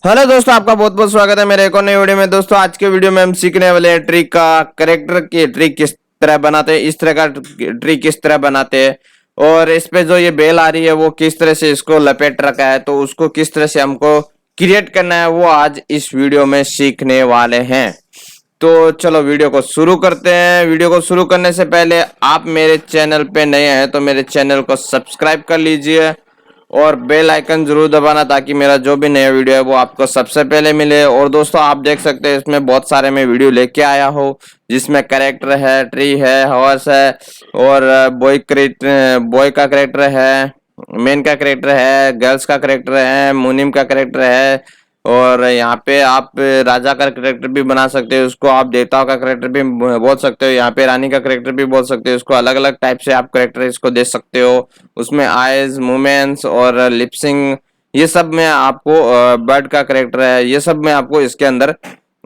Hello दोस्तों, आपका बहुत बहुत स्वागत है मेरे एक और नई वीडियो में। दोस्तों आज के वीडियो में हम सीखने वाले हैं ट्रिक का करेक्टर की ट्रिक किस तरह बनाते हैं, इस तरह का ट्रिक किस तरह बनाते हैं और इस पे जो ये बेल आ रही है वो किस तरह से इसको लपेट रखा है, तो उसको किस तरह से हमको क्रिएट करना है वो आज इस वीडियो में सीखने वाले हैं। तो चलो वीडियो को शुरू करते हैं। वीडियो को शुरू करने से पहले आप मेरे चैनल पे नए हैं तो मेरे चैनल को सब्सक्राइब कर लीजिए और बेल आइकन जरूर दबाना ताकि मेरा जो भी नया वीडियो है वो आपको सबसे पहले मिले। और दोस्तों आप देख सकते हैं इसमें बहुत सारे मैं वीडियो लेके आया हूँ जिसमें कैरेक्टर है, ट्री है, हॉर्स है और बॉय का कैरेक्टर है, मेन का कैरेक्टर है, गर्ल्स का कैरेक्टर है, मुनिम का कैरेक्टर है और यहाँ पे आप राजा का कैरेक्टर भी बना सकते हो, उसको आप देवताओं का कैरेक्टर भी बोल सकते हो, यहाँ पे रानी का कैरेक्टर भी बोल सकते हो। उसको अलग अलग टाइप से आप कैरेक्टर इसको दे सकते हो। उसमें आइज, मूवमेंट्स और लिपसिंग ये सब में आपको बर्ड का कैरेक्टर है, ये सब मैं आपको इसके अंदर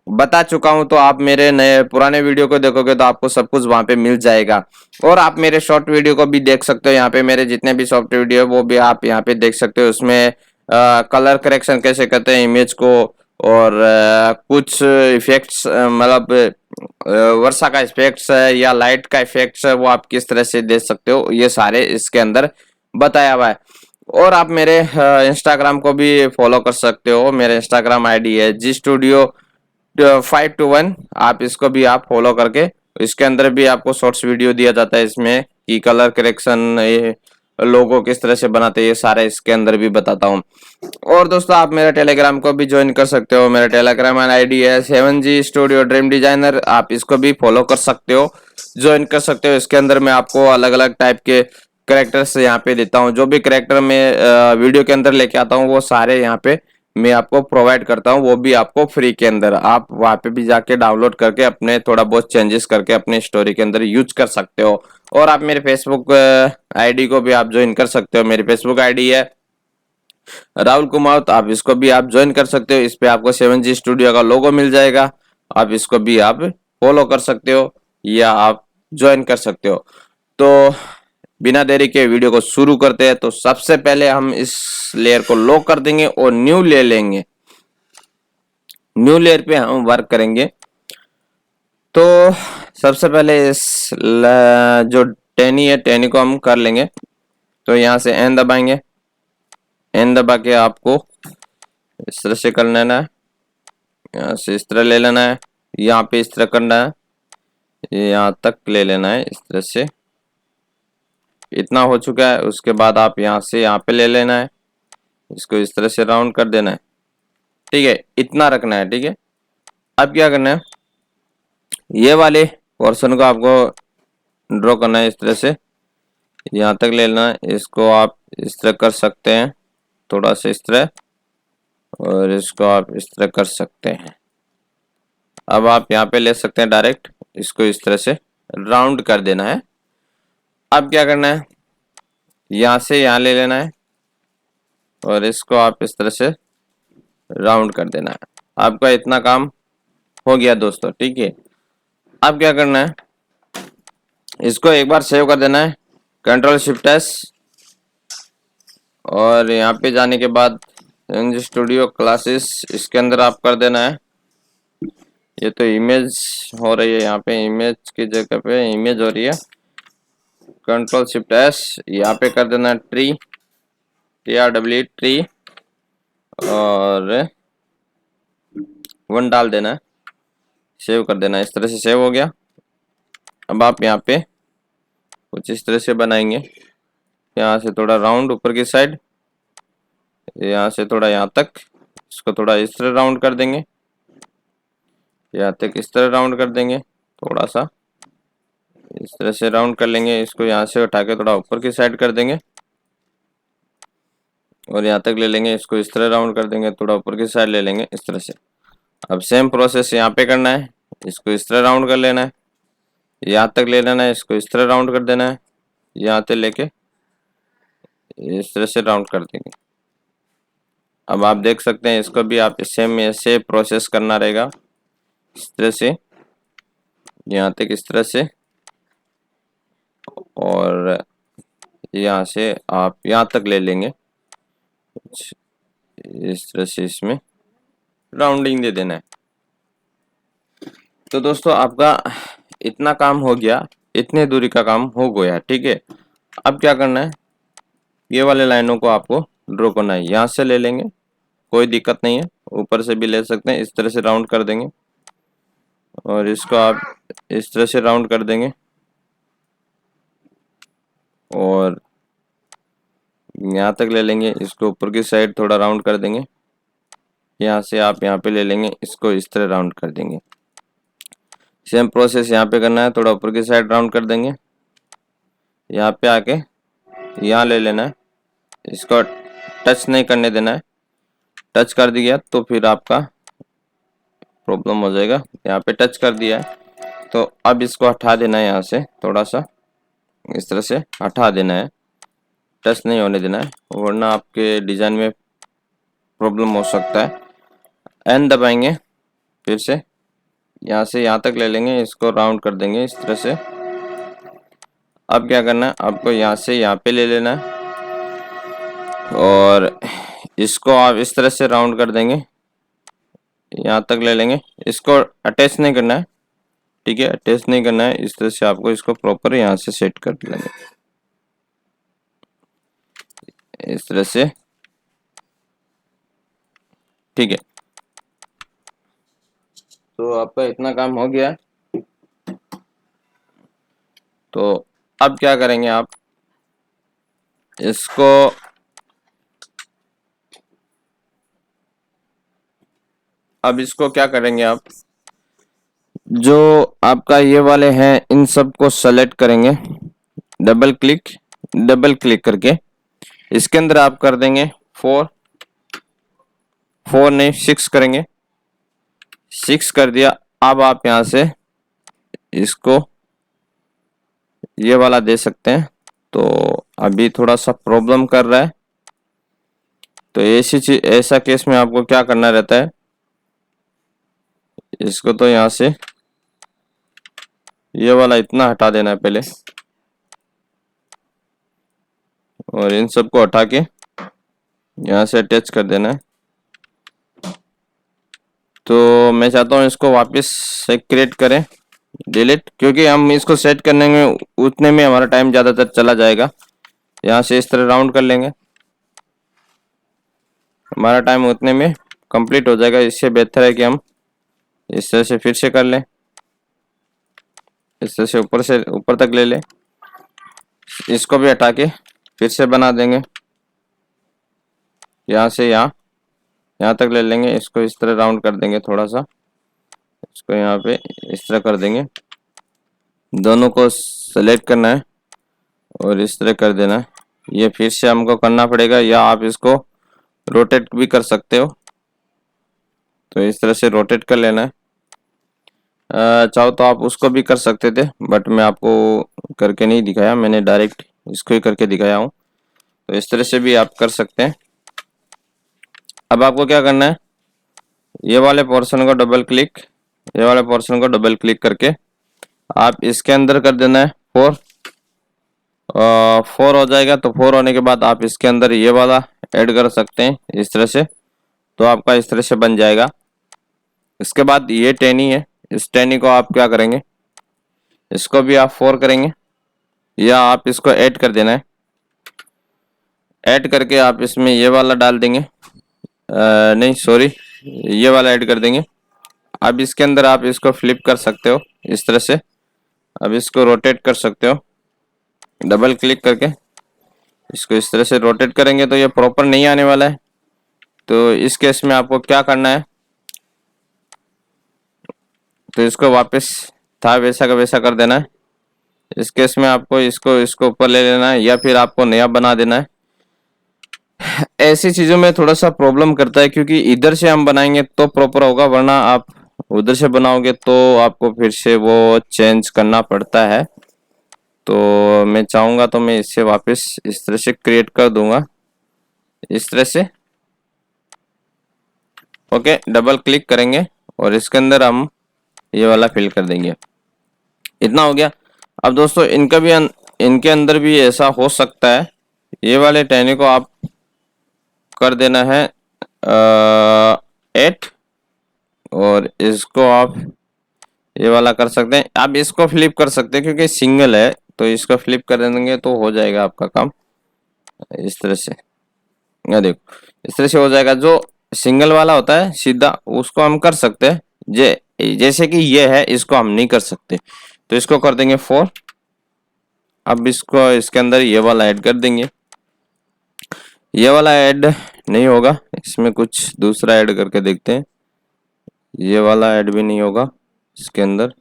बता चुका हूं। तो आप मेरे नए पुराने वीडियो को देखोगे तो आपको सब कुछ वहां पे मिल जाएगा। और आप मेरे शॉर्ट वीडियो को भी देख सकते हो, यहाँ पे मेरे जितने भी शॉर्ट वीडियो है वो भी आप यहाँ पे देख सकते हो। उसमें कलर करेक्शन कैसे करते हैं इमेज को और कुछ इफेक्ट्स मतलब वर्षा का इफेक्ट्स है या लाइट का इफेक्ट्स है वो आप किस तरह से दे सकते हो, ये सारे इसके अंदर बताया हुआ है। और आप मेरे इंस्टाग्राम को भी फॉलो कर सकते हो। मेरे इंस्टाग्राम आईडी है G Studio 521। आप इसको भी आप फॉलो करके इसके अंदर भी आपको शॉर्ट्स वीडियो दिया जाता है इसमें कि कलर करेक्शन, ये लोगो किस तरह से बनाते हैं, ये सारे इसके अंदर भी बताता हूँ। और दोस्तों आप मेरा टेलीग्राम को भी ज्वाइन कर सकते हो। मेरा टेलीग्राम आईडी है 7G Studio Dream Designer। आप इसको भी फॉलो कर सकते हो, ज्वाइन कर सकते हो। इसके अंदर मैं आपको अलग अलग टाइप के करेक्टर्स यहाँ पे देता हूँ। जो भी करेक्टर मैं वीडियो के अंदर लेके आता हूँ वो सारे यहाँ पे मैं आपको प्रोवाइड करता हूँ, वो भी आपको फ्री के अंदर। आप वहाँ पे भी जाके डाउनलोड करके अपने थोड़ा बहुत चेंजेस करके अपने स्टोरी के अंदर यूज कर सकते हो। और आप मेरे फेसबुक आईडी को भी आप ज्वाइन कर सकते हो। मेरी फेसबुक आईडी है राहुल कुमार, तो आप इसको भी आप ज्वाइन कर सकते हो। इस पे आपको 7G स्टूडियो का लोगो मिल जाएगा, आप इसको भी आप फॉलो कर सकते हो या आप ज्वाइन कर सकते हो। तो बिना देरी के वीडियो को शुरू करते हैं। तो सबसे पहले हम इस लेयर को लॉक कर देंगे और न्यू ले लेंगे। न्यू लेयर पे हम वर्क करेंगे। तो सबसे पहले जो टेनी है, टेनी को हम कर लेंगे। तो यहाँ से एन दबाएंगे, एन दबा के आपको इस तरह से कर लेना है, यहाँ से इस तरह ले लेना है, यहाँ पे इस तरह करना है, यहाँ तक ले लेना है इस तरह से। इतना हो चुका है। उसके बाद आप यहाँ से यहाँ पे ले लेना है, इसको इस तरह से राउंड कर देना है। ठीक है, इतना रखना है। ठीक है, अब क्या करना है, ये वाले पोर्शन को आपको ड्रॉ करना है इस तरह से, यहाँ तक ले लेना है। इसको आप इस तरह कर सकते हैं, थोड़ा सा इस तरह, और इसको आप इस तरह कर सकते हैं। अब आप यहाँ पे ले सकते हैं डायरेक्ट, इसको इस तरह से राउंड कर देना है। अब क्या करना है, यहाँ से यहाँ ले लेना है और इसको आप इस तरह से राउंड कर देना है। आपका इतना काम हो गया दोस्तों। ठीक है, अब क्या करना है, इसको एक बार सेव कर देना है, Ctrl+Shift+S, और यहाँ पे जाने के बाद स्टूडियो क्लासेस इसके अंदर आप कर देना है। ये तो इमेज हो रही है, यहाँ पे इमेज की जगह पे इमेज हो रही है। Ctrl+Shift+S, यहाँ पे कर देना है ट्री, TRW ट्री, और 1 डाल देना है, सेव कर देना है। इस तरह से सेव हो गया। अब आप यहाँ पे कुछ इस तरह से बनाएंगे, यहाँ से थोड़ा राउंड ऊपर की साइड, यहाँ से थोड़ा यहाँ तक, इसको थोड़ा इस तरह राउंड कर देंगे, यहाँ तक इस तरह राउंड कर देंगे, थोड़ा सा इस तरह से राउंड कर लेंगे। इसको यहाँ से उठा के थोड़ा ऊपर की साइड कर देंगे और यहाँ तक ले लेंगे। इसको इस तरह राउंड कर देंगे, थोड़ा ऊपर की साइड ले लेंगे इस तरह से। अब सेम प्रोसेस यहाँ पे करना है, इसको इस तरह राउंड कर लेना है, यहाँ तक ले लेना है, इसको इस तरह राउंड कर देना है, यहाँ तक लेके इस तरह से राउंड कर देंगे। अब आप देख सकते हैं इसको भी आप सेम ऐसे प्रोसेस करना रहेगा, इस तरह से यहाँ तक इस तरह से, और यहाँ से आप यहाँ तक ले लेंगे इस तरह से। इसमें राउंडिंग दे देना है। तो दोस्तों आपका इतना काम हो गया, इतने दूरी का काम हो गया, ठीक है। अब क्या करना है, ये वाले लाइनों को आपको ड्रॉ करना है। यहाँ से ले लेंगे, कोई दिक्कत नहीं है, ऊपर से भी ले सकते हैं। इस तरह से राउंड कर देंगे और इसको आप इस तरह से राउंड कर देंगे और यहाँ तक ले लेंगे। इसको ऊपर की साइड थोड़ा राउंड कर देंगे। यहाँ से आप यहाँ पे ले लेंगे, इसको इस तरह राउंड कर देंगे। सेम प्रोसेस यहाँ पे करना है, थोड़ा ऊपर की साइड राउंड कर देंगे। यहाँ पे आके यहाँ ले लेना है, इसको टच नहीं करने देना है। टच कर दिया तो फिर आपका प्रॉब्लम हो जाएगा। यहाँ पे टच कर दिया है तो अब इसको हटा देना है, यहाँ से थोड़ा सा इस तरह से हटा देना है, टच नहीं होने देना है, वरना आपके डिज़ाइन में प्रॉब्लम हो सकता है। एन दबाएंगे, फिर से यहाँ से यहाँ तक ले लेंगे, इसको राउंड कर देंगे इस तरह से। अब क्या करना है, आपको यहाँ से यहाँ पे ले लेना है और इसको आप इस तरह से राउंड कर देंगे, यहाँ तक ले लेंगे। इसको अटैच नहीं करना है, ठीक है, अटैच नहीं करना है। इस तरह से आपको इसको प्रॉपर यहाँ से सेट कर लेंगे, इस तरह से, ठीक है। तो आपका इतना काम हो गया। तो अब क्या करेंगे आप, इसको अब इसको क्या करेंगे आप, जो आपका ये वाले हैं इन सब को सेलेक्ट करेंगे, डबल क्लिक करके इसके अंदर आप कर देंगे 4 नहीं 6 करेंगे। 6 कर दिया। अब आप यहाँ से इसको ये वाला दे सकते हैं। तो अभी थोड़ा सा प्रॉब्लम कर रहा है, तो ऐसी चीज, ऐसा केस में आपको क्या करना रहता है, इसको तो यहाँ से ये वाला इतना हटा देना है पहले और इन सबको हटा के यहाँ से अटैच कर देना है। तो मैं चाहता हूँ इसको वापस से क्रिएट करें, डिलीट, क्योंकि हम इसको सेट करने में उतने में हमारा टाइम ज़्यादातर चला जाएगा। यहाँ से इस तरह राउंड कर लेंगे, हमारा टाइम उतने में कंप्लीट हो जाएगा। इससे बेहतर है कि हम इस तरह से फिर से कर लें, इस तरह से ऊपर तक ले लें, इसको भी हटा के फिर से बना देंगे। यहाँ से यहाँ तक ले लेंगे, इसको इस तरह राउंड कर देंगे, थोड़ा सा इसको यहाँ पे इस तरह कर देंगे। दोनों को सेलेक्ट करना है और इस तरह कर देना है। ये फिर से हमको करना पड़ेगा, या आप इसको रोटेट भी कर सकते हो। तो इस तरह से रोटेट कर लेना है। चाहो तो आप उसको भी कर सकते थे, बट मैं आपको करके नहीं दिखाया, मैंने डायरेक्ट इसको ही करके दिखाया हूँ। तो इस तरह से भी आप कर सकते हैं। अब आपको क्या करना है, ये वाले पोर्शन को डबल क्लिक, ये वाले पोर्शन को डबल क्लिक करके आप इसके अंदर कर देना है 4। 4 हो जाएगा। तो 4 होने के बाद आप इसके अंदर ये वाला ऐड कर सकते हैं इस तरह से। तो आपका इस तरह से बन जाएगा। इसके बाद ये टेनी है, इस टेनी को आप क्या करेंगे, इसको भी आप 4 करेंगे, या आप इसको ऐड कर देना है। ऐड करके आप इसमें ये वाला डाल देंगे, नहीं सॉरी, ये वाला ऐड कर देंगे। अब इसके अंदर आप इसको फ्लिप कर सकते हो इस तरह से। अब इसको रोटेट कर सकते हो, डबल क्लिक करके इसको इस तरह से रोटेट करेंगे तो ये प्रॉपर नहीं आने वाला है। तो इस केस में आपको क्या करना है, तो इसको वापस था वैसा का वैसा कर देना है। इस केस में आपको इसको ऊपर ले लेना है, या फिर आपको नया बना देना है। ऐसी चीजों में थोड़ा सा प्रॉब्लम करता है, क्योंकि इधर से हम बनाएंगे तो प्रॉपर होगा, वरना आप उधर से बनाओगे तो आपको फिर से वो चेंज करना पड़ता है। तो मैं चाहूंगा तो मैं इससे वापस इस तरह से क्रिएट कर दूंगा, इस तरह से। ओके, डबल क्लिक करेंगे और इसके अंदर हम ये वाला फिल कर देंगे। इतना हो गया। अब दोस्तों इनके अंदर भी ऐसा हो सकता है। ये वाले टहनी को आप कर देना है 8 और इसको आप ये वाला कर सकते हैं। आप इसको फ्लिप कर सकते हैं क्योंकि सिंगल है, तो इसको फ्लिप कर देंगे तो हो जाएगा आपका काम इस तरह से। ये देखो इस तरह से हो जाएगा। जो सिंगल वाला होता है सीधा, उसको हम कर सकते हैं। जैसे कि ये है, इसको हम नहीं कर सकते, तो इसको कर देंगे 4। अब इसको इसके अंदर ये वाला ऐड कर देंगे। ये वाला ऐड नहीं होगा, इसमें कुछ दूसरा ऐड करके देखते हैं। ये वाला ऐड भी नहीं होगा इसके अंदर।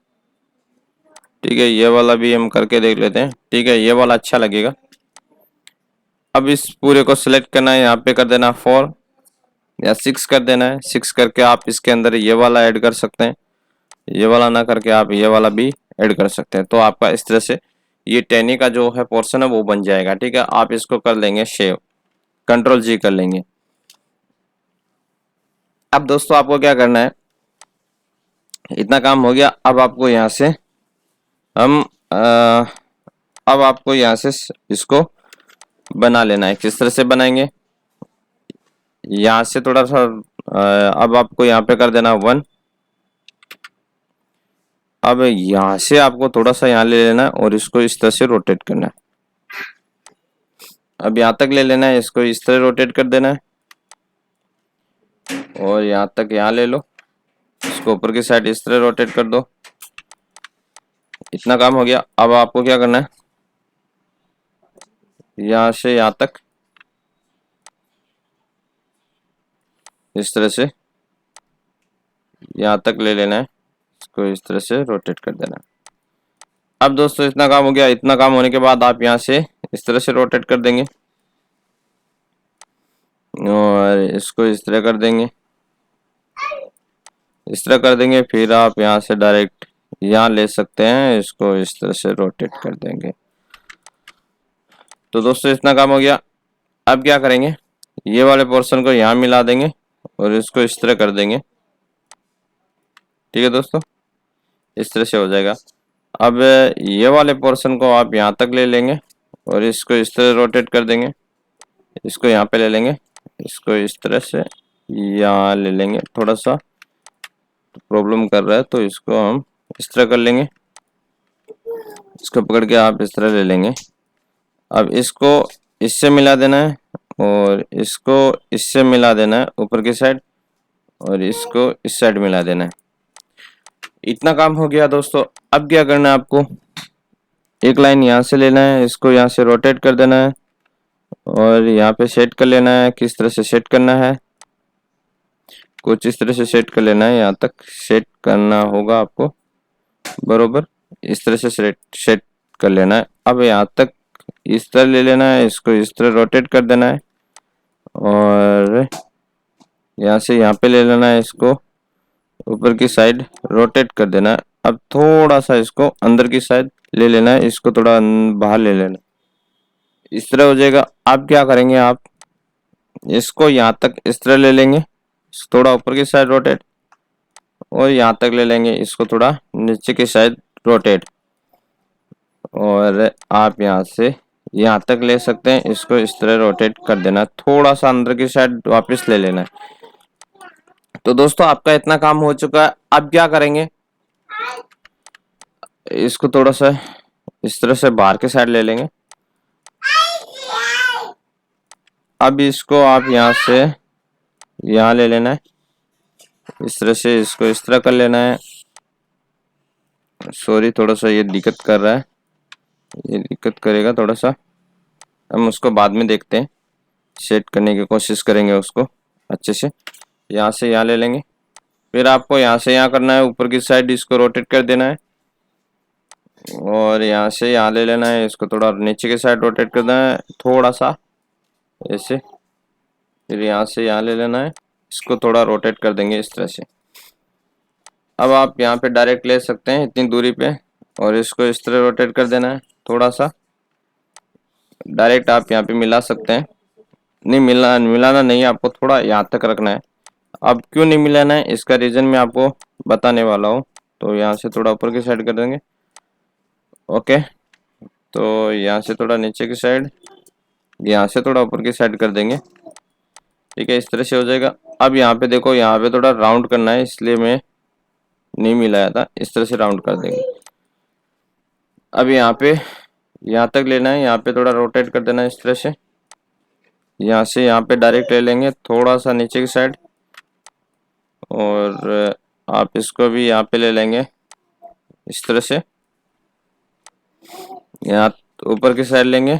ठीक है, ये वाला भी हम करके देख लेते हैं। ठीक है, ये वाला अच्छा लगेगा। अब इस पूरे को सिलेक्ट करना है, यहाँ पे कर देना 4 या 6 कर देना है। 6 करके आप इसके अंदर ये वाला ऐड कर सकते हैं। ये वाला ना करके आप ये वाला भी ऐड कर सकते हैं। तो आपका इस तरह से ये टेनी का जो है पोर्शन है वो बन जाएगा। ठीक है, आप इसको कर लेंगे शेव, कंट्रोल जी कर लेंगे। अब दोस्तों आपको क्या करना है, इतना काम हो गया। अब आपको यहाँ से हम अब आपको यहाँ से इसको बना लेना है। किस तरह से बनाएंगे, यहाँ से थोड़ा सा अब आपको यहाँ पे कर देना 1। अब यहाँ से आपको थोड़ा सा यहाँ ले लेना है और इसको इस तरह से रोटेट करना है। अब यहाँ तक ले लेना है, इसको इस तरह रोटेट कर देना है और यहाँ तक यहाँ ले लो। इसको ऊपर की साइड इस तरह रोटेट कर दो। इतना काम हो गया। अब आपको क्या करना है, यहाँ से यहाँ तक इस तरह से यहाँ तक ले लेना है। इसको इस तरह से रोटेट कर देना है। अब दोस्तों इतना काम हो गया। इतना काम होने के बाद आप यहाँ से इस तरह से रोटेट कर देंगे और इसको इस तरह कर देंगे, इस तरह कर देंगे। फिर आप यहाँ से डायरेक्ट यहाँ ले सकते हैं, इसको इस तरह से रोटेट कर देंगे। तो दोस्तों इतना काम हो गया। अब क्या करेंगे, ये वाले पोर्शन को यहाँ मिला देंगे और इसको इस तरह कर देंगे। ठीक है दोस्तों, इस तरह से हो जाएगा। अब ये वाले पोर्शन को आप यहाँ तक ले लेंगे और इसको इस तरह रोटेट कर देंगे। इसको यहाँ पे ले लेंगे, इसको इस तरह से यहाँ ले लेंगे। थोड़ा सा प्रॉब्लम कर रहा है तो इसको हम इस तरह कर लेंगे। इसको पकड़ के आप इस तरह ले लेंगे। अब इसको इससे मिला देना है और इसको इससे मिला देना है ऊपर की साइड, और इसको इस साइड मिला देना है। इतना काम हो गया दोस्तों। अब क्या करना है, आपको एक लाइन यहाँ से लेना है, इसको यहाँ से रोटेट कर देना है और यहाँ पे सेट कर लेना है। किस तरह से सेट करना है, कुछ इस तरह से सेट कर लेना है। यहाँ तक सेट करना होगा आपको, बरोबर इस तरह से सेट कर लेना है। अब यहाँ तक इस तरह ले लेना है, इसको इस तरह रोटेट कर देना है और यहाँ से यहाँ पे ले लेना है, इसको ऊपर की साइड रोटेट कर देना है। अब थोड़ा सा इसको अंदर की साइड ले लेना है, इसको थोड़ा बाहर ले लेना है। इस तरह हो जाएगा। अब क्या करेंगे, आप इसको यहाँ तक इस तरह ले लेंगे, थोड़ा ऊपर की साइड रोटेट, और यहाँ तक ले लेंगे, इसको थोड़ा नीचे की साइड रोटेट, और आप यहाँ से यहाँ तक ले सकते हैं। इसको इस तरह रोटेट कर देना, थोड़ा सा अंदर की साइड वापस ले लेना है। तो दोस्तों आपका इतना काम हो चुका है। अब क्या करेंगे, इसको थोड़ा सा इस तरह से बाहर के साइड ले लेंगे। अब इसको आप यहाँ से यहाँ ले लेना है, इस तरह से इसको इस तरह कर लेना है। सॉरी, थोड़ा सा ये दिक्कत कर रहा है, ये दिक्कत करेगा थोड़ा सा। हम उसको बाद में देखते हैं, सेट करने की कोशिश करेंगे उसको अच्छे से। यहाँ से यहाँ ले लेंगे, फिर आपको यहाँ से यहाँ करना है, ऊपर की साइड इसको रोटेट कर देना है और यहाँ से यहाँ ले लेना है, इसको थोड़ा नीचे की साइड रोटेट कर देना है थोड़ा सा ऐसे। फिर यहाँ से यहाँ ले लेना है, इसको थोड़ा रोटेट कर देंगे इस तरह से। अब आप यहाँ पे डायरेक्ट ले सकते हैं इतनी दूरी पे, और इसको इस तरह रोटेट कर देना है थोड़ा सा। डायरेक्ट आप यहाँ पे मिला सकते हैं, नहीं मिलाना नहीं है, आपको थोड़ा यहाँ तक रखना है। अब क्यों नहीं मिलाना है, इसका रीज़न मैं आपको बताने वाला हूँ। तो यहाँ से थोड़ा ऊपर की साइड कर देंगे, ओके। तो यहाँ से थोड़ा नीचे की साइड, यहाँ से थोड़ा ऊपर की साइड कर देंगे। ठीक है, इस तरह से हो जाएगा। अब यहाँ पे देखो, यहाँ पे थोड़ा राउंड करना है, इसलिए मैं नहीं मिलाया था, इस तरह से राउंड कर देंगे। अब यहाँ पे यहाँ तक लेना है, यहाँ पे थोड़ा रोटेट कर देना है इस तरह से। यहाँ से यहाँ पे डायरेक्ट ले लेंगे थोड़ा सा नीचे की साइड, और आप इसको भी यहाँ पे ले लेंगे इस तरह से। यहाँ ऊपर की साइड लेंगे,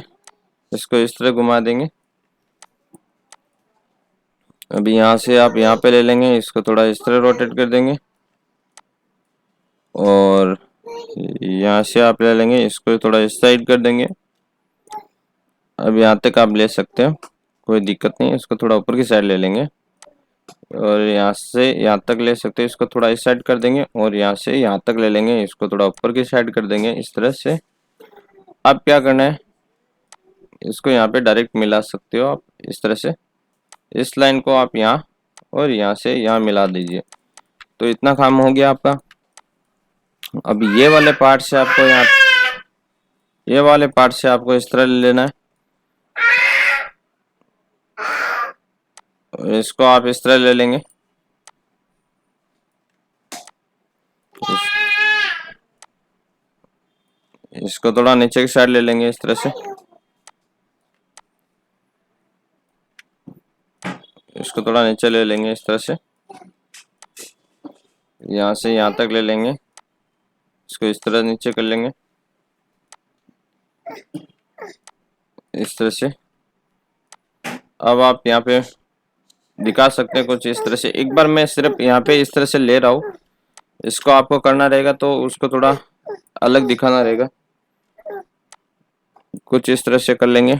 इसको इस तरह घुमा देंगे। अभी यहाँ से आप यहाँ पे ले लेंगे, इसको थोड़ा इस तरह रोटेट कर देंगे, और यहाँ से आप ले लेंगे, इसको थोड़ा इस साइड कर देंगे। अब यहाँ तक आप ले सकते हो, कोई दिक्कत नहीं है। इसको थोड़ा ऊपर की साइड ले लेंगे, और यहाँ से यहाँ तक ले सकते हैं, इसको थोड़ा इस साइड कर देंगे, और यहाँ से यहाँ तक ले लेंगे, इसको थोड़ा ऊपर की साइड कर देंगे इस तरह से। अब क्या करना है, इसको यहाँ पे डायरेक्ट मिला सकते हो आप इस तरह से। इस लाइन को आप यहाँ और यहाँ से यहाँ मिला दीजिए, तो इतना काम हो गया आपका। अब ये वाले पार्ट से आपको यहाँ, ये वाले पार्ट से आपको इस तरह ले लेना है, और इसको आप इस तरह ले लेंगे। इसको थोड़ा नीचे की साइड ले लेंगे इस तरह से। इसको थोड़ा नीचे ले लेंगे इस तरह से, यहाँ से यहाँ तक ले लेंगे, इसको इस तरह नीचे कर लेंगे इस तरह से। अब आप यहाँ पे दिखा सकते हैं कुछ इस तरह से। एक बार मैं सिर्फ यहाँ पे इस तरह से ले रहा हूँ, इसको आपको करना रहेगा तो उसको थोड़ा अलग दिखाना रहेगा, कुछ इस तरह से कर लेंगे।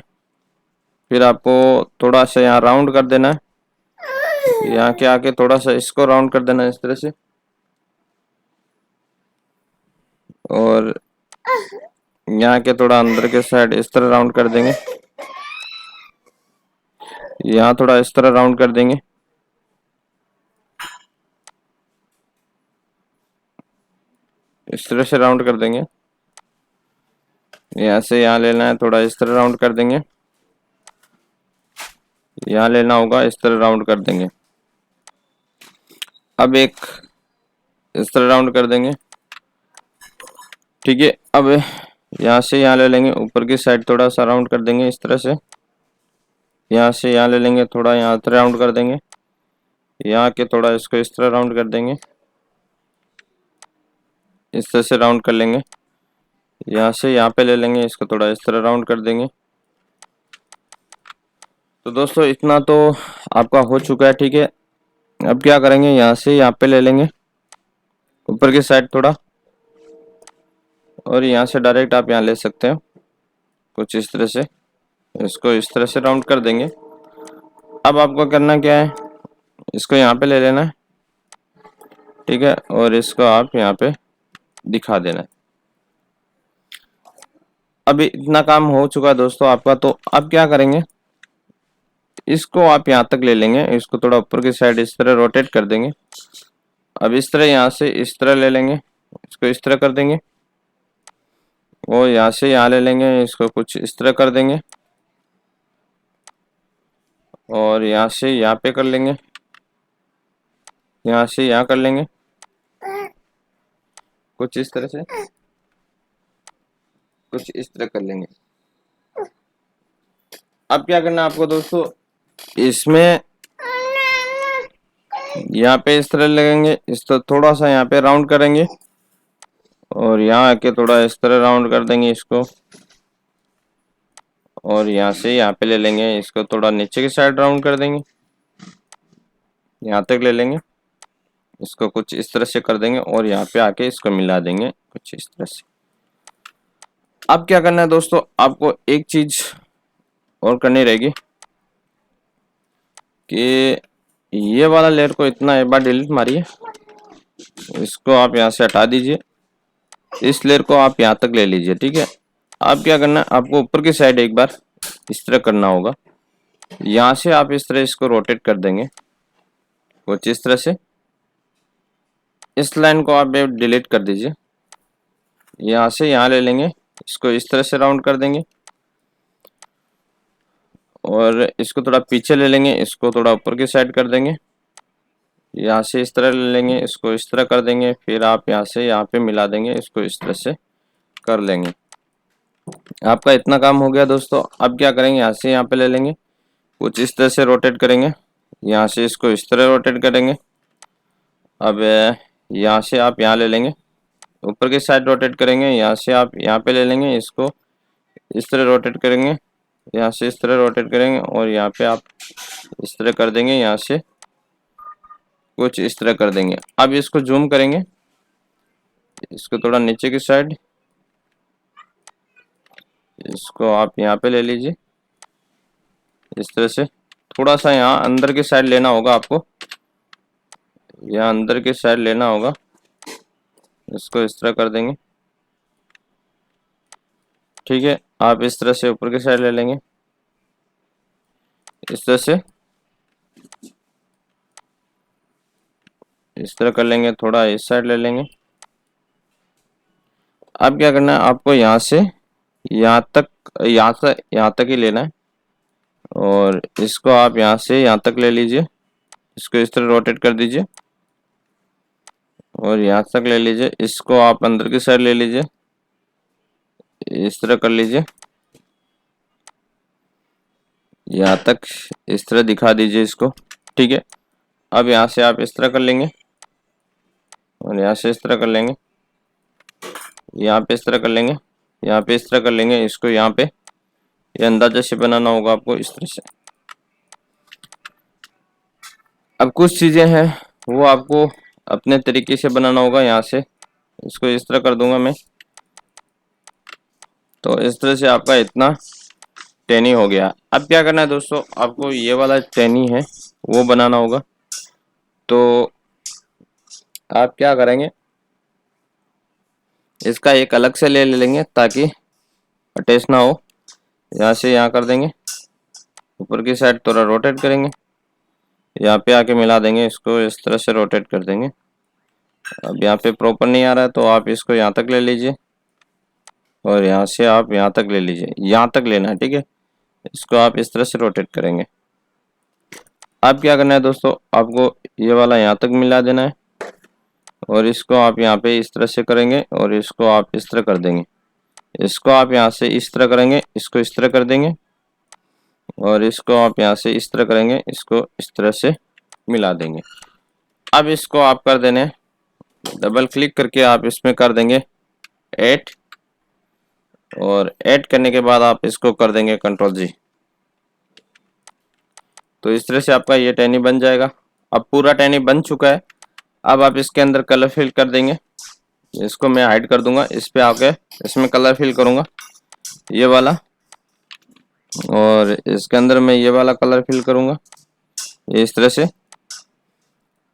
फिर आपको थोड़ा सा यहाँ राउंड कर देना है, यहाँ के आके थोड़ा सा इसको राउंड कर देना है इस तरह से, और यहाँ के थोड़ा अंदर के साइड इस तरह राउंड कर देंगे। यहाँ थोड़ा इस तरह राउंड कर देंगे, इस तरह से राउंड कर देंगे। यहाँ से यहाँ लेना है, थोड़ा इस तरह राउंड कर देंगे, यहाँ लेना होगा, इस तरह राउंड कर देंगे। अब एक इस तरह राउंड कर देंगे, ठीक है। अब यहाँ से यहाँ ले लेंगे, ऊपर की साइड थोड़ा सा राउंड कर देंगे इस तरह से। यहाँ से यहाँ ले लेंगे, थोड़ा यहाँ तरह राउंड कर देंगे, यहाँ के थोड़ा इसको इस तरह राउंड कर देंगे, इस तरह से राउंड कर लेंगे। यहाँ से यहाँ पे ले लेंगे, इसको थोड़ा इस तरह राउंड कर देंगे। तो दोस्तों इतना तो आपका हो चुका है, ठीक है। अब क्या करेंगे, यहाँ से यहाँ पे ले लेंगे ऊपर की साइड थोड़ा, और यहाँ से डायरेक्ट आप यहाँ ले सकते हो कुछ इस तरह से। इसको इस तरह से राउंड कर देंगे। अब आपको करना क्या है, इसको यहाँ पे ले लेना है, ठीक है, और इसको आप यहाँ पे दिखा देना है। अभी इतना काम हो चुका है दोस्तों आपका। तो अब क्या करेंगे, इसको आप यहाँ तक ले लेंगे, इसको थोड़ा ऊपर की साइड इस तरह रोटेट कर देंगे। अब इस तरह यहाँ से इस तरह ले लेंगे, इसको इस तरह कर देंगे, वो यहाँ से यहाँ ले लेंगे, इसको कुछ इस तरह कर देंगे, और यहाँ से यहाँ पे कर लेंगे, यहाँ से यहाँ कर लेंगे कुछ इस तरह से, कुछ इस तरह कर लेंगे। अब क्या करना है आपको दोस्तों, इसमें यहाँ पे इस तरह लगेंगे, इस तरह थोड़ा सा यहाँ पे राउंड करेंगे, और यहाँ आके थोड़ा इस तरह राउंड कर देंगे इसको, और यहाँ से यहाँ पे ले लेंगे, इसको थोड़ा नीचे की साइड राउंड कर देंगे, यहाँ तक ले लेंगे, इसको कुछ इस तरह से कर देंगे, और यहाँ पे आके इसको मिला देंगे कुछ इस तरह से। अब क्या करना है दोस्तों, आपको एक चीज और करनी रहेगी कि ये वाला लेयर को इतना एक बार डिलीट मारिए, इसको आप यहाँ से हटा दीजिए, इस लेयर को आप यहाँ तक ले लीजिए, ठीक है। अब क्या करना है, आपको ऊपर की साइड एक बार इस तरह करना होगा, यहाँ से आप इस तरह इसको रोटेट कर देंगे कुछ इस तरह से। इस लाइन को आप डिलीट कर दीजिए, यहाँ से यहाँ ले लेंगे, इसको इस तरह से राउंड कर देंगे, और इसको थोड़ा पीछे ले लेंगे, इसको थोड़ा ऊपर की साइड कर देंगे, यहाँ से इस तरह ले लेंगे, इसको इस तरह कर देंगे, फिर आप यहाँ से यहाँ पे मिला देंगे, इसको इस तरह से कर लेंगे। आपका इतना काम हो गया दोस्तों। अब क्या करेंगे, यहाँ से यहाँ पे ले लेंगे, कुछ इस तरह से रोटेट करेंगे, यहाँ से इसको इस तरह रोटेट करेंगे। अब यहाँ से आप यहाँ ले लेंगे, ऊपर की साइड रोटेट करेंगे, यहाँ से आप यहाँ पे ले लेंगे, इसको इस तरह रोटेट करेंगे, यहाँ से इस तरह रोटेट करेंगे और यहाँ पे आप इस तरह कर देंगे, यहाँ से कुछ इस तरह कर देंगे। अब इसको जूम करेंगे, इसको थोड़ा नीचे की साइड, इसको आप यहाँ पे ले लीजिए इस तरह से। थोड़ा सा यहाँ अंदर की साइड लेना होगा आपको, यहाँ अंदर की साइड लेना होगा, इसको इस तरह कर देंगे। ठीक है, आप इस तरह से ऊपर की साइड ले लेंगे, इस तरह से इस तरह कर लेंगे, थोड़ा इस साइड ले लेंगे। अब क्या करना है आपको, यहाँ से यहाँ तक, यहाँ से यहाँ तक ही लेना है और इसको आप यहाँ से यहाँ तक ले लीजिए, इसको इस तरह रोटेट कर दीजिए और यहाँ तक ले लीजिए। इसको आप अंदर की साइड ले लीजिए, इस तरह कर लीजिए, यहाँ तक इस तरह दिखा दीजिए इसको। ठीक है, अब यहाँ से आप इस तरह कर लेंगे और यहाँ से इस तरह कर लेंगे, यहाँ पे इस तरह कर लेंगे, यहाँ पे इस तरह कर लेंगे। इसको यहाँ पे ये अंदाजा से बनाना होगा आपको इस तरह से। अब कुछ चीज़ें हैं वो आपको अपने तरीके से बनाना होगा। यहाँ से इसको इस तरह कर दूंगा मैं, तो इस तरह से आपका इतना टैनी हो गया। अब क्या करना है दोस्तों, आपको ये वाला टैनी है वो बनाना होगा। तो आप क्या करेंगे, इसका एक अलग से ले लेंगे ताकि अटैच ना हो। यहाँ से यहाँ कर देंगे, ऊपर की साइड थोड़ा रोटेट करेंगे, यहाँ पे आके मिला देंगे, इसको इस तरह से रोटेट कर देंगे। अब यहाँ पे प्रॉपर नहीं आ रहा है तो आप इसको यहाँ तक ले लीजिए और यहाँ से आप यहाँ तक ले लीजिए, यहाँ तक लेना है। ठीक है, इसको आप इस तरह से रोटेट करेंगे। अब क्या करना है दोस्तों, आपको ये वाला यहाँ तक मिला देना है और इसको आप यहाँ पे इस तरह से करेंगे और इसको आप इस तरह कर देंगे। इसको आप यहाँ से इस तरह करेंगे, इसको इस तरह कर देंगे और इसको आप यहाँ से इस तरह करेंगे, इसको इस तरह से मिला देंगे। अब इसको आप कर देने, डबल क्लिक करके आप इसमें कर देंगे ऐड और ऐड करने के बाद आप इसको कर देंगे कंट्रोल जी। तो इस तरह से आपका ये टैनी बन जाएगा। अब पूरा टैनी बन चुका है। अब आप इसके अंदर कलर फिल कर देंगे, इसको मैं हाइड कर दूंगा, इस पे आके इसमें कलर फिल करूंगा ये वाला और इसके अंदर मैं ये वाला कलर फिल करूंगा इस तरह से।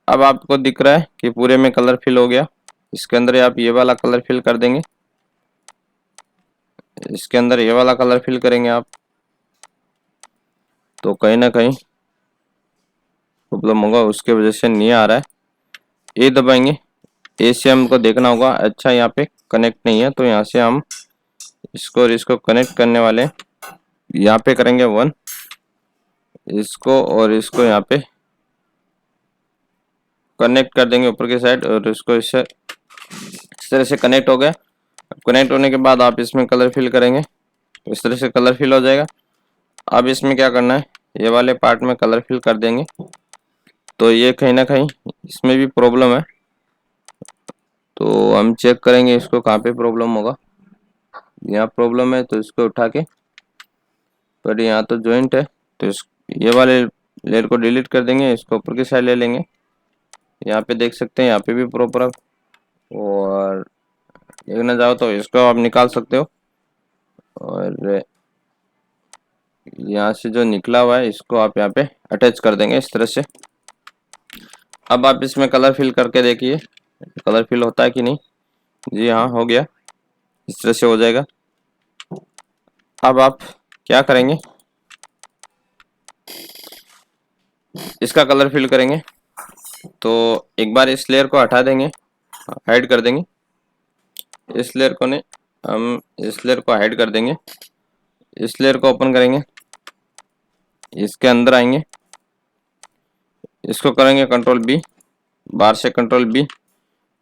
अब आपको दिख रहा है कि पूरे में कलर फिल हो गया। इसके अंदर आप ये वाला कलर फिल कर देंगे, इसके अंदर ये वाला कलर फिल करेंगे आप, तो कहीं ना कहीं प्रॉब्लम होगा, उसके वजह से नहीं आ रहा है। ये दबाएंगे, ए से हमको देखना होगा अच्छा यहाँ पे कनेक्ट नहीं है, तो यहाँ से हम इसको और इसको कनेक्ट करने वाले यहाँ पे करेंगे 1, इसको और इसको यहाँ पे कनेक्ट कर देंगे ऊपर की साइड और इसको इस तरह से कनेक्ट हो गया। कनेक्ट होने के बाद आप इसमें कलर फिल करेंगे, इस तरह से कलर फिल हो जाएगा। अब इसमें क्या करना है, ये वाले पार्ट में कलर फिल कर देंगे। तो ये कहीं ना कहीं इसमें भी प्रॉब्लम है, तो हम चेक करेंगे इसको कहाँ पे प्रॉब्लम होगा। यहाँ प्रॉब्लम है तो इसको उठा के, पर यहाँ तो जॉइंट है तो ये वाले लेयर को डिलीट कर देंगे, इसको ऊपर की साइड ले लेंगे। यहाँ पे देख सकते हैं यहाँ पे भी प्रॉपर, और देखना चाहो तो इसको आप निकाल सकते हो। और यहाँ से जो निकला हुआ है इसको आप यहाँ पे अटैच कर देंगे इस तरह से। अब आप इसमें कलर फिल करके देखिए कलर फिल होता है कि नहीं। जी हाँ, हो गया, इस तरह से हो जाएगा। अब आप क्या करेंगे, इसका कलर फिल करेंगे। तो एक बार इस लेयर को हटा देंगे, हाइड कर देंगे इस लेयर को, नहीं हम इस लेयर को हाइड कर देंगे। इस लेयर को ओपन करेंगे, इसके अंदर आएंगे, इसको करेंगे कंट्रोल बी, बाहर से कंट्रोल बी,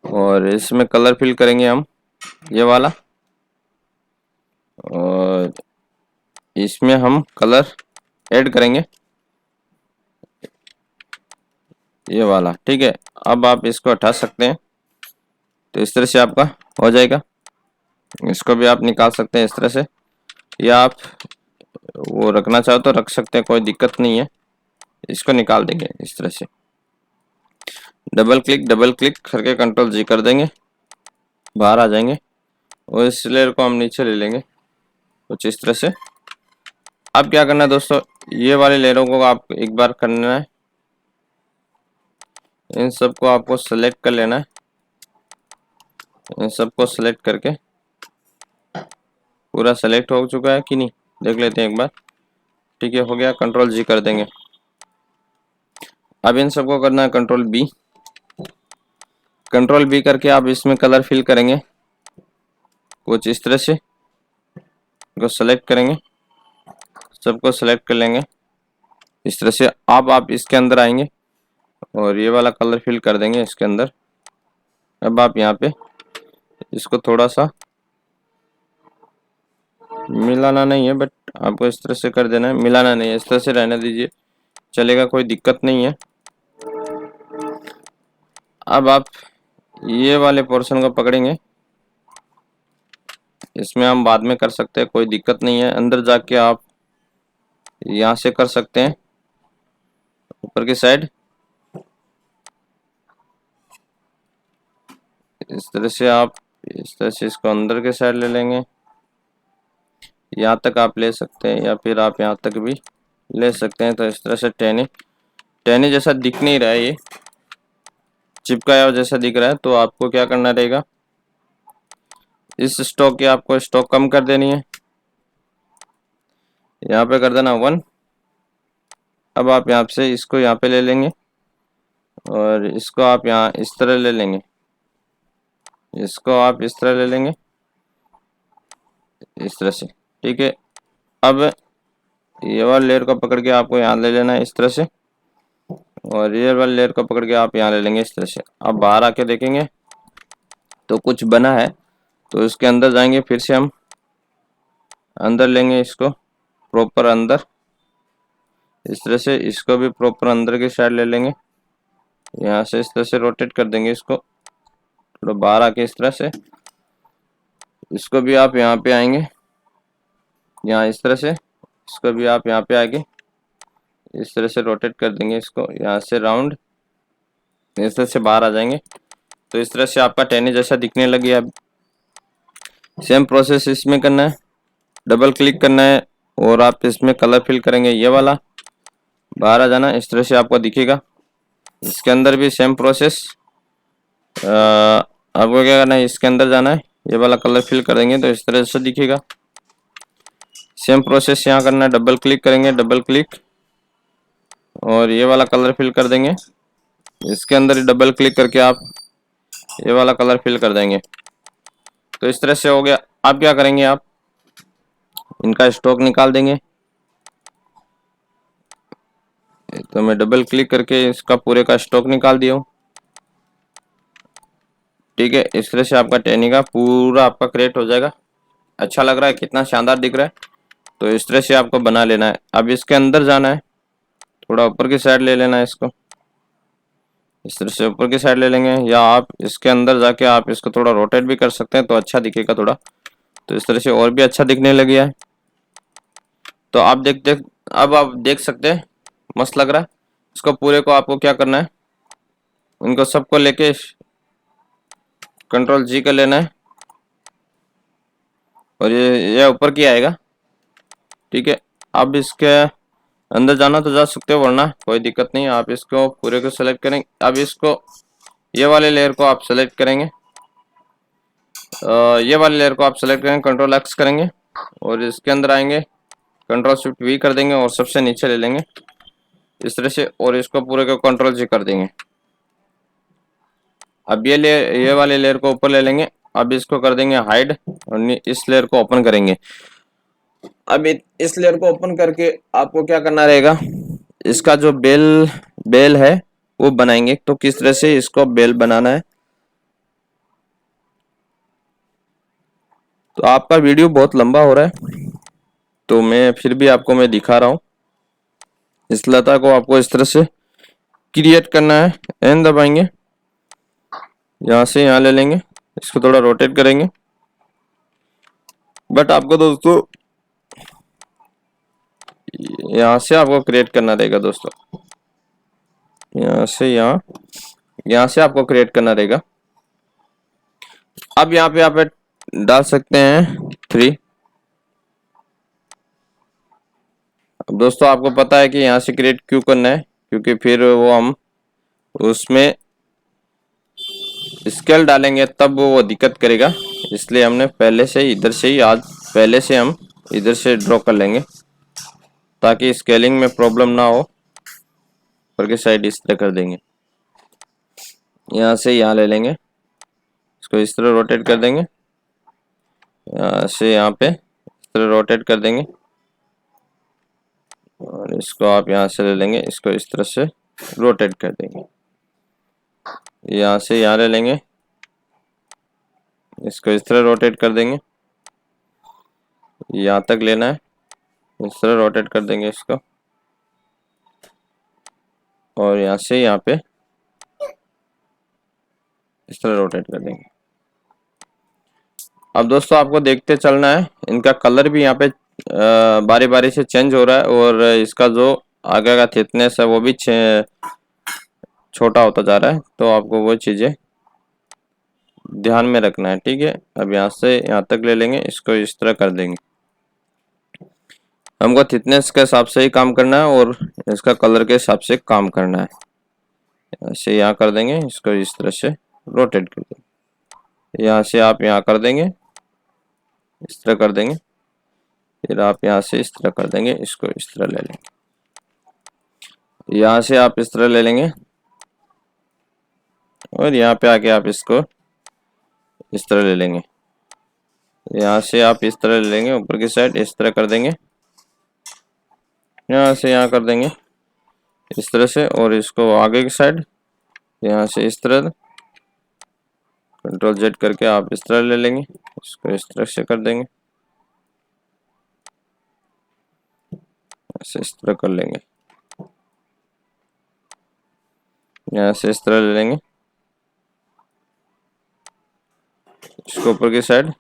और इसमें कलर फिल करेंगे हम ये वाला, और इसमें हम कलर ऐड करेंगे ये वाला। ठीक है, अब आप इसको हटा सकते हैं, तो इस तरह से आपका हो जाएगा। इसको भी आप निकाल सकते हैं इस तरह से, या आप वो रखना चाहो तो रख सकते हैं, कोई दिक्कत नहीं है। इसको निकाल देंगे इस तरह से, डबल क्लिक करके कंट्रोल जी कर देंगे, बाहर आ जाएंगे, और इस लेयर को हम नीचे ले लेंगे कुछ इस तरह से। अब क्या करना है दोस्तों, ये वाले लेयरों को आप एक बार करना है, इन सबको आपको सेलेक्ट कर लेना है, इन सबको सेलेक्ट करके, पूरा सेलेक्ट हो चुका है कि नहीं देख लेते हैं एक बार। ठीक है, हो गया, कंट्रोल जी कर देंगे। अब इन सबको करना है कंट्रोल बी, कंट्रोल बी करके आप इसमें कलर फिल करेंगे कुछ इस तरह से, को सेलेक्ट करेंगे, सबको सेलेक्ट कर लेंगे इस तरह से। अब आप इसके अंदर आएंगे और ये वाला कलर फिल कर देंगे इसके अंदर। अब आप यहाँ पे इसको थोड़ा सा मिलाना नहीं है, बट आपको इस तरह से कर देना है, मिलाना नहीं है, इस तरह से रहने दीजिए, चलेगा, कोई दिक्कत नहीं है। अब आप ये वाले पोर्शन को पकड़ेंगे, इसमें हम बाद में कर सकते हैं, कोई दिक्कत नहीं है। अंदर जाके आप यहाँ से कर सकते हैं ऊपर की साइड, इस तरह से आप इस तरह से इसको अंदर के साइड ले लेंगे, यहाँ तक आप ले सकते हैं, या फिर आप यहाँ तक भी ले सकते हैं। तो इस तरह से टेनी टेनी जैसा दिख नहीं रहा है, ये चिपकाया हुआ जैसा दिख रहा है, तो आपको क्या करना रहेगा, इस स्टॉक की आपको स्टॉक कम कर देनी है, यहाँ पे कर देना 1। अब आप यहाँ से इसको यहाँ पे ले लेंगे, और इसको आप यहाँ इस तरह ले लेंगे, इसको आप इस तरह ले लेंगे इस तरह से। ठीक है, अब ये वाला लेयर को पकड़ के आपको यहाँ ले लेना है इस तरह से, और ये वाला लेयर को पकड़ के आप यहाँ ले लेंगे इस तरह से। अब बाहर आके देखेंगे तो कुछ बना है, तो इसके अंदर जाएंगे, फिर से हम अंदर लेंगे इसको प्रॉपर अंदर इस तरह से, इसको भी प्रॉपर अंदर की साइड ले लेंगे, यहाँ से इस तरह से रोटेट कर देंगे इसको थोड़ा बाहर आके इस तरह से। इसको भी आप यहाँ पे आएंगे, यहाँ इस तरह से, इसको भी आप यहाँ पे आके इस तरह से रोटेट कर देंगे इसको, यहाँ से राउंड इस तरह से बाहर आ जाएंगे। तो इस तरह से आपका टेनी जैसा दिखने लगी। अब सेम प्रोसेस इसमें करना है, डबल क्लिक करना है, और आप इसमें कलर फिल करेंगे ये वाला, बाहर आ जाना, इस तरह से आपको दिखेगा। इसके अंदर भी सेम प्रोसेस, आपको क्या करना है, इसके अंदर जाना है, ये वाला कलर फिल कर देंगे तो इस तरह से दिखेगा। सेम प्रोसेस यहाँ करना है, डबल क्लिक करेंगे, डबल क्लिक, और ये वाला कलर फिल कर देंगे, इसके अंदर ही डबल क्लिक करके आप ये वाला कलर फिल कर देंगे। तो इस तरह से हो गया। अब क्या करेंगे, आप इनका स्टॉक निकाल देंगे, तो मैं डबल क्लिक करके इसका पूरे का स्टॉक निकाल दिया हूँ। ठीक है, इस तरह से आपका टेनी का पूरा आपका क्रिएट हो जाएगा। अच्छा लग रहा है, कितना शानदार दिख रहा है। तो इस तरह से आपको बना लेना है। अब इसके अंदर जाना है, थोड़ा ऊपर की साइड ले लेना है इसको, इस तरह से ऊपर की साइड ले लेंगे, या आप इसके अंदर जाके आप इसको थोड़ा रोटेट भी कर सकते हैं, तो अच्छा दिखेगा थोड़ा। तो इस तरह से और भी अच्छा दिखने लग गया है। तो आप अब आप देख सकते हैं, मस्त लग रहा है। इसको पूरे को आपको क्या करना है, इनको सबको लेके कंट्रोल जी कर लेना है, और ये ऊपर की आएगा। ठीक है, अब इसके अंदर जाना तो जा सकते हो, वरना कोई दिक्कत नहीं। आप इसको पूरे को सेलेक्ट करेंगे। अब इसको ये वाले लेयर को आप सेलेक्ट करेंगे, ये वाले लेयर को आप सेलेक्ट करेंगे, कंट्रोल एक्स करेंगे, और इसके अंदर आएंगे, कंट्रोल शिफ्ट वी कर देंगे, और सबसे नीचे ले लेंगे इस तरह से, और इसको पूरे को कंट्रोल जी कर देंगे। अब ये वाले लेयर को ऊपर ले लेंगे। अब इसको कर देंगे हाइड, और इस लेयर को ओपन करेंगे। अब इस लेयर को ओपन करके आपको क्या करना रहेगा, इसका जो बेल है वो बनाएंगे। तो किस तरह से इसको बेल बनाना है, तो आपका वीडियो बहुत लंबा हो रहा है तो मैं फिर भी आपको मैं दिखा रहा हूँ। इस लता को आपको इस तरह से क्रिएट करना है, एन दबाएंगे, यहाँ से यहाँ ले लेंगे, इसको थोड़ा रोटेट करेंगे। बट आपको दोस्तों यहाँ से आपको क्रिएट करना रहेगा दोस्तों, यहाँ से यहाँ से आपको क्रिएट करना रहेगा। अब यहाँ पे आप डाल सकते हैं 3। अब दोस्तों आपको पता है कि यहाँ से क्रिएट क्यों करना है, क्योंकि फिर वो हम उसमें स्केल डालेंगे तब वो दिक्कत करेगा, इसलिए हमने पहले से इधर से ही आज पहले से हम इधर से ड्रॉ कर लेंगे ताकि स्केलिंग में प्रॉब्लम ना हो। ऊपर की साइड इस तरह कर देंगे, यहाँ से यहाँ ले लेंगे, इसको इस तरह रोटेट कर देंगे, यहाँ से यहाँ पे इस तरह रोटेट कर देंगे और इसको आप यहाँ से ले लेंगे, इसको इस तरह से रोटेट कर देंगे, यहाँ से यहाँ ले लेंगे, इसको इस तरह रोटेट कर देंगे, यहाँ तक लेना है, इस तरह रोटेट कर देंगे इसको और यहाँ से यहाँ पे इस तरह रोटेट कर देंगे। अब दोस्तों आपको देखते चलना है, इनका कलर भी यहाँ पे बारी बारी से चेंज हो रहा है और इसका जो आगे का थिकनेस है वो भी छोटा होता जा रहा है, तो आपको वो चीज़ें ध्यान में रखना है, ठीक है। अब यहाँ से यहाँ तक ले लेंगे, इसको इस तरह कर देंगे। हमको थिकनेस के हिसाब से ही काम करना है और इसका कलर के हिसाब से काम करना है। ऐसे यहाँ कर देंगे, इसको इस तरह से रोटेट कर देंगे, यहाँ से आप यहाँ कर देंगे, इस तरह कर देंगे, फिर आप यहाँ से इस तरह कर देंगे, इसको इस तरह ले लेंगे, यहाँ से आप इस तरह ले लेंगे और यहाँ पे आके आप इसको इस तरह ले लेंगे, यहाँ से आप इस तरह ले लेंगे, ऊपर की साइड इस तरह कर देंगे, यहाँ से यहाँ कर देंगे इस तरह से, और इसको आगे की साइड यहाँ से इस तरह Ctrl Z करके आप इस तरह ले लेंगे, इसको इस तरह से कर देंगे, ऐसे इस तरह कर लेंगे, यहाँ से इस तरह ले लेंगे, इसको ऊपर की साइड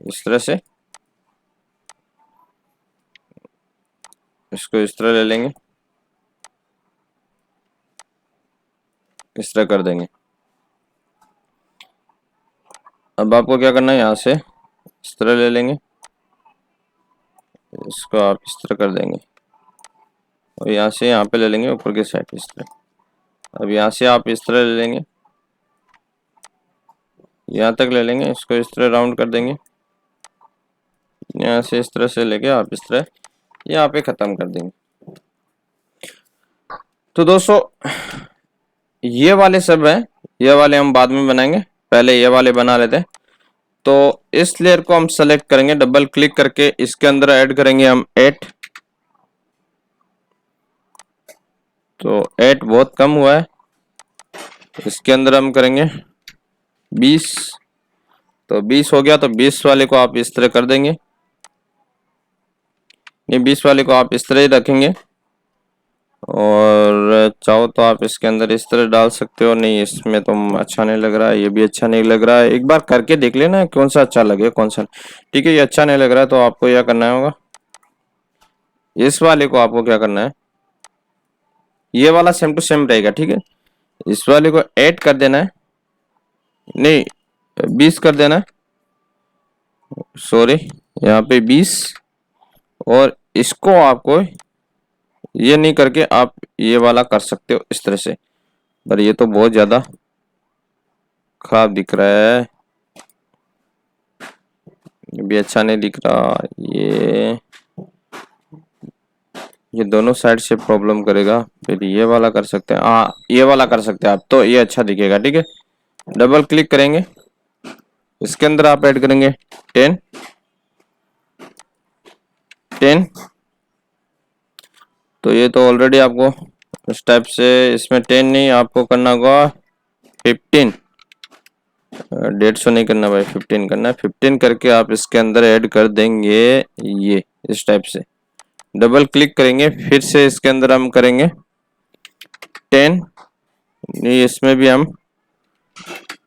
इस तरह से, इसको इस तरह ले लेंगे, इस तरह कर देंगे। अब आपको क्या करना है, यहाँ से इस तरह ले लेंगे, इसको आप इस तरह कर देंगे और यहाँ से यहाँ पे ले लेंगे ऊपर की साइड इस तरह। अब यहाँ से आप इस तरह ले लेंगे, यहाँ तक ले लेंगे, इसको इस तरह राउंड कर देंगे, यहाँ से इस तरह से लेके आप इस तरह यहाँ पे ख़त्म कर देंगे। तो दोस्तों ये वाले सब है, ये वाले हम बाद में बनाएंगे, पहले ये वाले बना लेते हैं। तो इस लेयर को हम सेलेक्ट करेंगे, डबल क्लिक करके इसके अंदर ऐड करेंगे हम 8। तो 8 बहुत कम हुआ है, इसके अंदर हम करेंगे 20। तो 20 हो गया, तो 20 वाले को आप इस तरह कर देंगे, ये 20 वाले को आप इस तरह ही रखेंगे और चाहो तो आप इसके अंदर इस तरह डाल सकते हो। नहीं, इसमें तो अच्छा नहीं लग रहा है, ये भी अच्छा नहीं लग रहा है, एक बार करके देख लेना कौन सा अच्छा लगे कौन सा। ठीक है, ये अच्छा नहीं लग रहा है तो आपको यह करना होगा, इस वाले को आपको क्या करना है, ये वाला सेम टू सेम रहेगा, ठीक है। इस वाले को ऐड कर देना है, नहीं 20 कर देना है, सॉरी यहाँ पे 20, और इसको आपको ये नहीं करके आप ये वाला कर सकते हो इस तरह से, पर ये तो बहुत ज्यादा खराब दिख रहा है, ये भी अच्छा नहीं दिख रहा, ये दोनों साइड से प्रॉब्लम करेगा। फिर ये वाला कर सकते हैं, हाँ ये वाला कर सकते हैं आप, तो ये अच्छा दिखेगा, ठीक है। डबल क्लिक करेंगे, इसके अंदर आप ऐड करेंगे 10, 10। तो ये तो ऑलरेडी आपको इस टाइप से, इसमें 10 नहीं, आपको करना होगा 15। 150 नहीं करना भाई, 15 करना है। 15 करके आप इसके अंदर ऐड कर देंगे ये इस टाइप से। डबल क्लिक करेंगे, फिर से इसके अंदर हम करेंगे 10, नहीं इसमें भी हम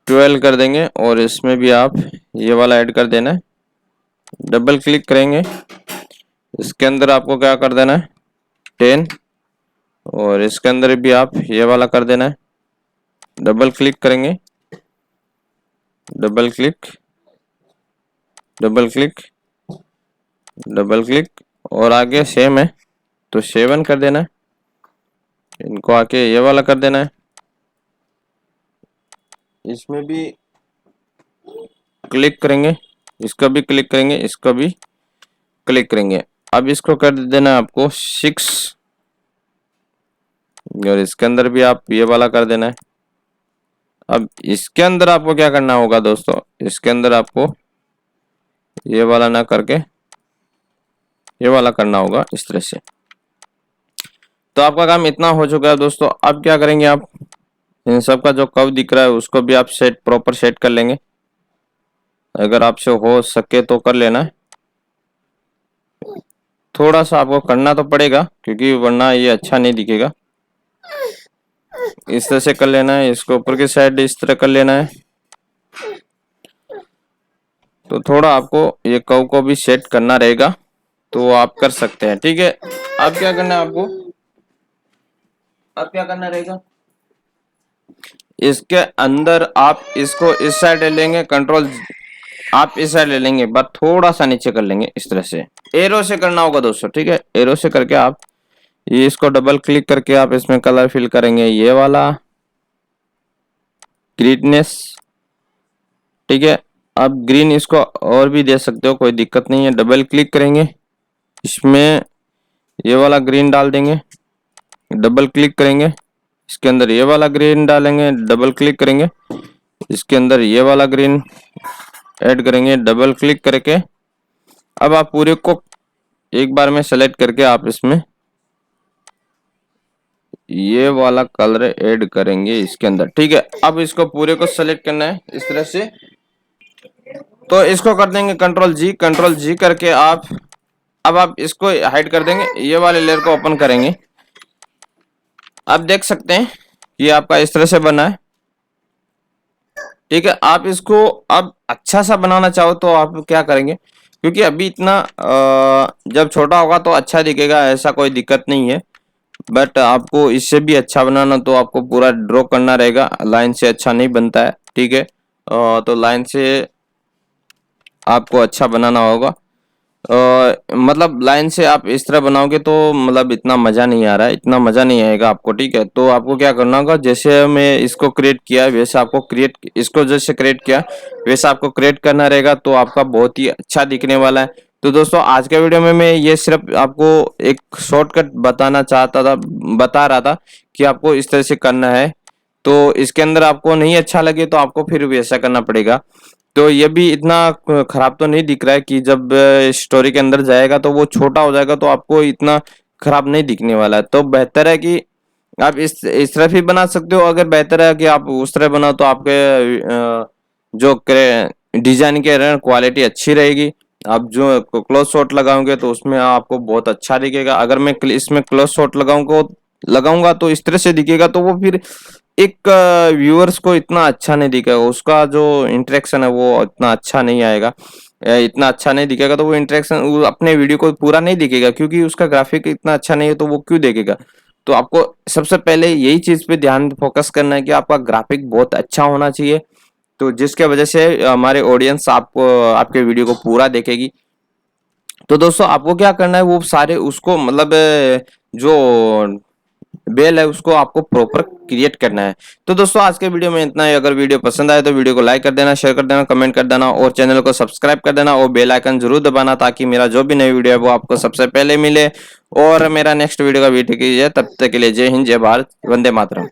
12 कर देंगे, और इसमें भी आप ये वाला ऐड कर देना है। डबल क्लिक करेंगे, इसके अंदर आपको क्या कर देना है 10, और इसके अंदर भी आप ये वाला कर देना है। डबल क्लिक करेंगे, double click, double click, double click, और आगे सेम है तो 7 कर देना है। इनको आके ये वाला कर देना है। इसमें भी क्लिक करेंगे, इसका भी क्लिक करेंगे, इसका भी क्लिक करेंगे। अब इसको कर देना है आपको 6, और इसके अंदर भी आप ये वाला कर देना है। अब इसके अंदर आपको क्या करना होगा दोस्तों, इसके अंदर आपको ये वाला ना करके ये वाला करना होगा इस तरह से। तो आपका काम इतना हो चुका है दोस्तों। अब क्या करेंगे, आप इन सब का जो कर्व दिख रहा है उसको भी आप प्रॉपर सेट कर लेंगे। अगर आपसे हो सके तो कर लेना है। थोड़ा सा आपको करना तो पड़ेगा, क्योंकि वरना ये अच्छा नहीं दिखेगा। इस तरह से कर लेना है, इसको ऊपर की साइड इस तरह कर लेना है। तो थोड़ा आपको ये कर्व को भी सेट करना रहेगा, तो आप कर सकते हैं। ठीक है, अब क्या करना है आपको, अब क्या करना रहेगा, इसके अंदर आप इसको इस साइड ले लेंगे, कंट्रोल आप इस साइड ले लेंगे, बस थोड़ा सा नीचे कर लेंगे इस तरह से। एरो से करना होगा दोस्तों, ठीक है। एरो से करके आप ये इसको डबल क्लिक करके आप इसमें कलर फिल करेंगे, ये वाला ग्रीननेस, ठीक है। अब ग्रीन इसको और भी दे सकते हो, कोई दिक्कत नहीं है। डबल क्लिक करेंगे, इसमें ये वाला ग्रीन डाल देंगे। डबल क्लिक करेंगे, इसके अंदर ये वाला ग्रीन डालेंगे। डबल क्लिक करेंगे, इसके अंदर ये वाला ग्रीन ऐड करेंगे। डबल क्लिक करके अब आप पूरे को एक बार में सेलेक्ट करके आप इसमें ये वाला कलर ऐड करेंगे इसके अंदर, ठीक है। अब इसको पूरे को सेलेक्ट करना है इस तरह से। तो इसको कर देंगे कंट्रोल जी करके आप, अब आप इसको हाइड कर देंगे। ये वाले लेयर को ओपन करेंगे। आप देख सकते हैं ये आपका इस तरह से बना है, ठीक है। आप इसको अब अच्छा सा बनाना चाहो तो आप क्या करेंगे, क्योंकि अभी इतना जब छोटा होगा तो अच्छा दिखेगा, ऐसा कोई दिक्कत नहीं है। बट आपको इससे भी अच्छा बनाना तो आपको पूरा ड्रॉ करना रहेगा, लाइन से अच्छा नहीं बनता है, ठीक है। तो लाइन से आपको अच्छा बनाना होगा। मतलब लाइन से आप इस तरह बनाओगे तो मतलब इतना मजा नहीं आ रहा है, इतना मजा नहीं आएगा आपको, ठीक है। तो आपको क्या करना होगा, जैसे मैं इसको क्रिएट किया है वैसे आपको इसको जैसे क्रिएट किया वैसा आपको क्रिएट करना रहेगा, तो आपका बहुत ही अच्छा दिखने वाला है। तो दोस्तों आज के वीडियो में मैं ये सिर्फ आपको एक शॉर्टकट बता रहा था कि आपको इस तरह से करना है। तो इसके अंदर आपको नहीं अच्छा लगे तो आपको फिर वैसा करना पड़ेगा। तो ये भी इतना खराब तो नहीं दिख रहा है कि जब स्टोरी के अंदर जाएगा तो वो छोटा हो जाएगा, तो आपको इतना खराब नहीं दिखने वाला है। तो बेहतर है कि आप इस तरह भी बना सकते हो। अगर बेहतर है कि आप उस तरह बनाओ तो आपके जो डिजाइन के क्वालिटी अच्छी रहेगी। आप जो क्लोज शॉट लगाओगे तो उसमें आपको बहुत अच्छा दिखेगा। अगर मैं इसमें क्लोज शॉट लगाऊंगा तो इस तरह से दिखेगा, तो वो फिर एक व्यूअर्स को इतना अच्छा नहीं दिखेगा, उसका जो इंटरेक्शन है वो इतना अच्छा नहीं आएगा, इतना अच्छा नहीं दिखेगा। तो वो इंटरेक्शन अपने वीडियो को पूरा नहीं दिखेगा, क्योंकि उसका ग्राफिक इतना अच्छा नहीं है, तो वो क्यों देखेगा। तो आपको सबसे पहले यही चीज पे ध्यान फोकस करना है कि आपका ग्राफिक बहुत अच्छा होना चाहिए, तो जिसके वजह से हमारे ऑडियंस आपको आपके वीडियो को पूरा देखेगी। तो दोस्तों आपको क्या करना है, वो सारे उसको मतलब जो बेल है उसको आपको प्रॉपर क्रिएट करना है। तो दोस्तों आज के वीडियो में इतना ही। अगर वीडियो पसंद आए तो वीडियो को लाइक कर देना, शेयर कर देना, कमेंट कर देना, और चैनल को सब्सक्राइब कर देना, और बेल आइकन जरूर दबाना, ताकि मेरा जो भी नई वीडियो है वो आपको सबसे पहले मिले। और मेरा नेक्स्ट वीडियो का वेट कीजिए। तब तक के लिए जय हिंद, जय भारत, वंदे मातरम।